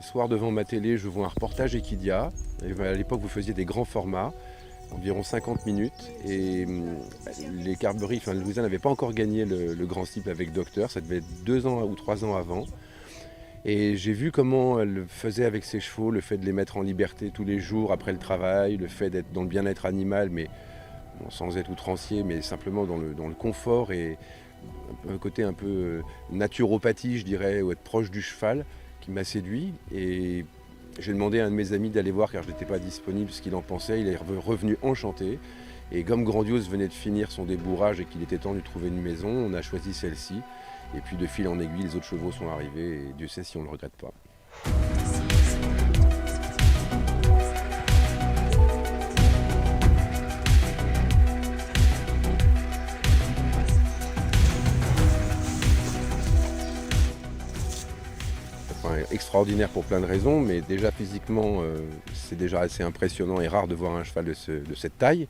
soir devant ma télé, je vois un reportage Equidia. Et à l'époque, vous faisiez des grands formats, environ 50 minutes. Et les Carberies, Louisa n'avait pas encore gagné le Grand Steeple avec Docteur. Ça devait être 2 ans ou 3 ans avant. Et j'ai vu comment elle le faisait avec ses chevaux, le fait de les mettre en liberté tous les jours après le travail, le fait d'être dans le bien-être animal, mais bon, sans être outrancier, mais simplement dans le confort et un côté un peu naturopathie, je dirais, ou être proche du cheval, qui m'a séduit. Et j'ai demandé à un de mes amis d'aller voir, car je n'étais pas disponible, ce qu'il en pensait. Il est revenu enchanté. Et comme Grandiose venait de finir son débourrage et qu'il était temps de lui trouver une maison, on a choisi celle-ci. Et puis de fil en aiguille, les autres chevaux sont arrivés et Dieu sait si on ne le regrette pas. Enfin, extraordinaire pour plein de raisons, mais déjà physiquement, c'est déjà assez impressionnant et rare de voir un cheval de cette taille,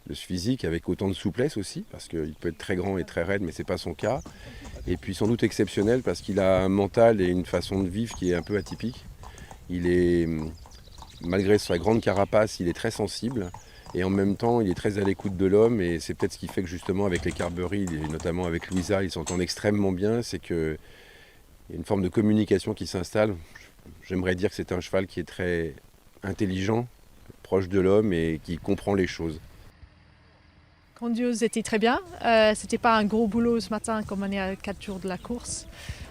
de ce physique, avec autant de souplesse aussi, parce qu'il peut être très grand et très raide, mais ce n'est pas son cas. Et puis sans doute exceptionnel, parce qu'il a un mental et une façon de vivre qui est un peu atypique. Il est, malgré sa grande carapace, il est très sensible, et en même temps, il est très à l'écoute de l'homme, et c'est peut-être ce qui fait que justement avec les Carberies, et notamment avec Louisa, ils s'entendent extrêmement bien, c'est que il y a une forme de communication qui s'installe. J'aimerais dire que c'est un cheval qui est très intelligent, proche de l'homme et qui comprend les choses. Grandiose était très bien. C'était pas un gros boulot ce matin comme on est à 4 jours de la course.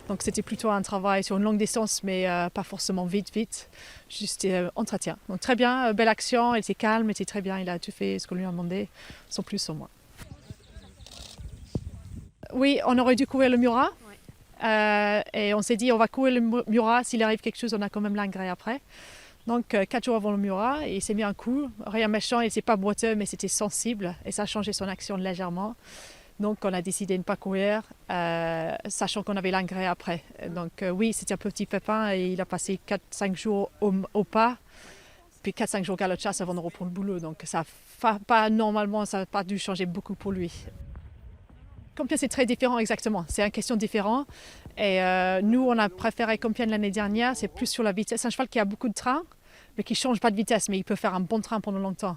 Donc c'était plutôt un travail sur une longue distance, mais pas forcément vite. Juste entretien. Donc très bien, belle action, il était calme, il était très bien, il a tout fait ce qu'on lui a demandé, sans plus, sans moins. Oui, on aurait dû courir le Murat. Et on s'est dit, on va courir le Murat, s'il arrive quelque chose, on a quand même l'engrais après. Donc 4 jours avant le Murat, il s'est mis un coup, rien méchant, il n'était pas boiteux, mais c'était sensible, et ça a changé son action légèrement. Donc on a décidé de ne pas courir, sachant qu'on avait l'engrais après. Donc oui, c'était un petit pépin, et il a passé 4-5 jours au pas, puis 4-5 jours galop de chasse avant de reprendre le boulot. Donc ça n'a pas dû changer beaucoup pour lui. Compiègne, c'est très différent, exactement. C'est une question différente. Et nous, on a préféré Compiègne l'année dernière. C'est plus sur la vitesse. C'est un cheval qui a beaucoup de train, mais qui ne change pas de vitesse. Mais il peut faire un bon train pendant longtemps.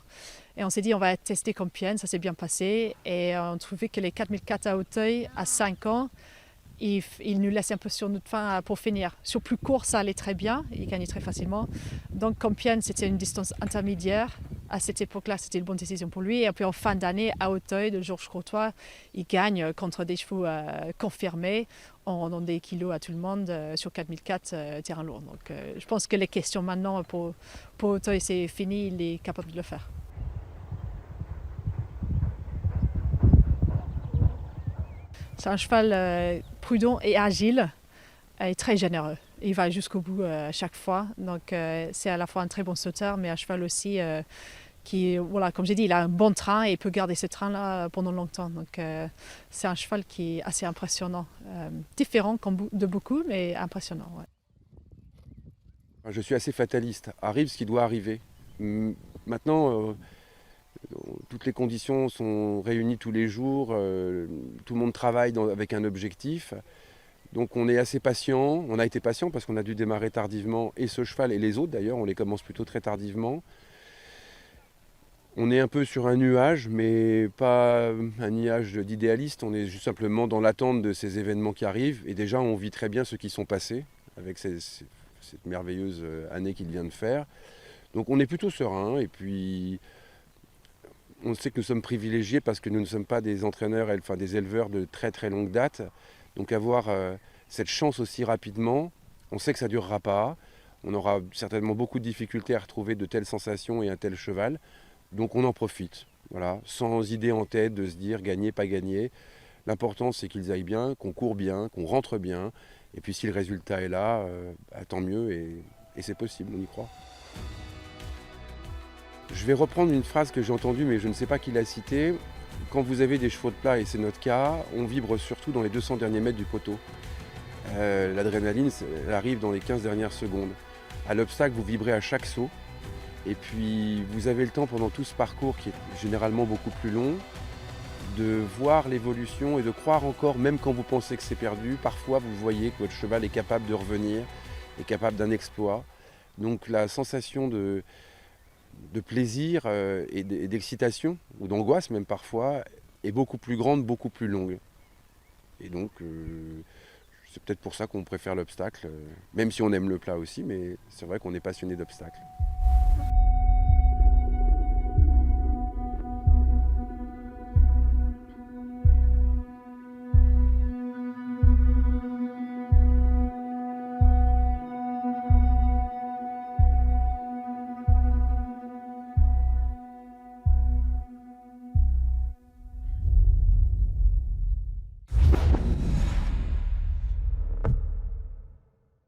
Et on s'est dit, on va tester Compiègne. Ça s'est bien passé. Et on trouvait que les 4004 à Hauteuil, à 5 ans, il nous laisse un peu sur notre fin pour finir. Sur plus court, ça allait très bien. Il gagnait très facilement. Donc Compiègne, c'était une distance intermédiaire. À cette époque-là, c'était une bonne décision pour lui. Et puis en fin d'année, à Hauteuil, de Georges Crotoy, il gagne contre des chevaux confirmés, en donnant des kilos à tout le monde sur 4004 terrain lourd. Donc je pense que les questions maintenant pour Hauteuil, c'est fini, il est capable de le faire. C'est un cheval prudent et agile, et très généreux. Il va jusqu'au bout à chaque fois. Donc c'est à la fois un très bon sauteur, mais un cheval aussi qui, voilà, comme j'ai dit, il a un bon train et il peut garder ce train-là pendant longtemps. Donc c'est un cheval qui est assez impressionnant. Différent de beaucoup, mais impressionnant. Ouais. Je suis assez fataliste. Arrive ce qui doit arriver. Maintenant, toutes les conditions sont réunies tous les jours. Tout le monde travaille avec un objectif. Donc on est assez patient. On a été patient parce qu'on a dû démarrer tardivement. Et ce cheval et les autres d'ailleurs, on les commence plutôt très tardivement. On est un peu sur un nuage, mais pas un nuage d'idéaliste. On est juste simplement dans l'attente de ces événements qui arrivent. Et déjà, on vit très bien ceux qui sont passés avec cette merveilleuse année qu'il vient de faire. Donc on est plutôt serein. Et puis, on sait que nous sommes privilégiés parce que nous ne sommes pas des entraîneurs, enfin des éleveurs de très très longue date. Donc avoir cette chance aussi rapidement, on sait que ça ne durera pas. On aura certainement beaucoup de difficultés à retrouver de telles sensations et un tel cheval. Donc on en profite, voilà, sans idée en tête de se dire gagner, pas gagner. L'important c'est qu'ils aillent bien, qu'on court bien, qu'on rentre bien. Et puis si le résultat est là, tant mieux et c'est possible, on y croit. Je vais reprendre une phrase que j'ai entendue mais je ne sais pas qui l'a citée. Quand vous avez des chevaux de plat, et c'est notre cas, on vibre surtout dans les 200 derniers mètres du poteau. L'adrénaline, elle arrive dans les 15 dernières secondes. À l'obstacle, vous vibrez à chaque saut. Et puis vous avez le temps pendant tout ce parcours qui est généralement beaucoup plus long de voir l'évolution et de croire encore, même quand vous pensez que c'est perdu, parfois vous voyez que votre cheval est capable de revenir est capable d'un exploit. Donc la sensation de plaisir et d'excitation, ou d'angoisse même parfois, est beaucoup plus grande, beaucoup plus longue. Et donc c'est peut-être pour ça qu'on préfère l'obstacle, même si on aime le plat aussi, mais c'est vrai qu'on est passionné d'obstacles.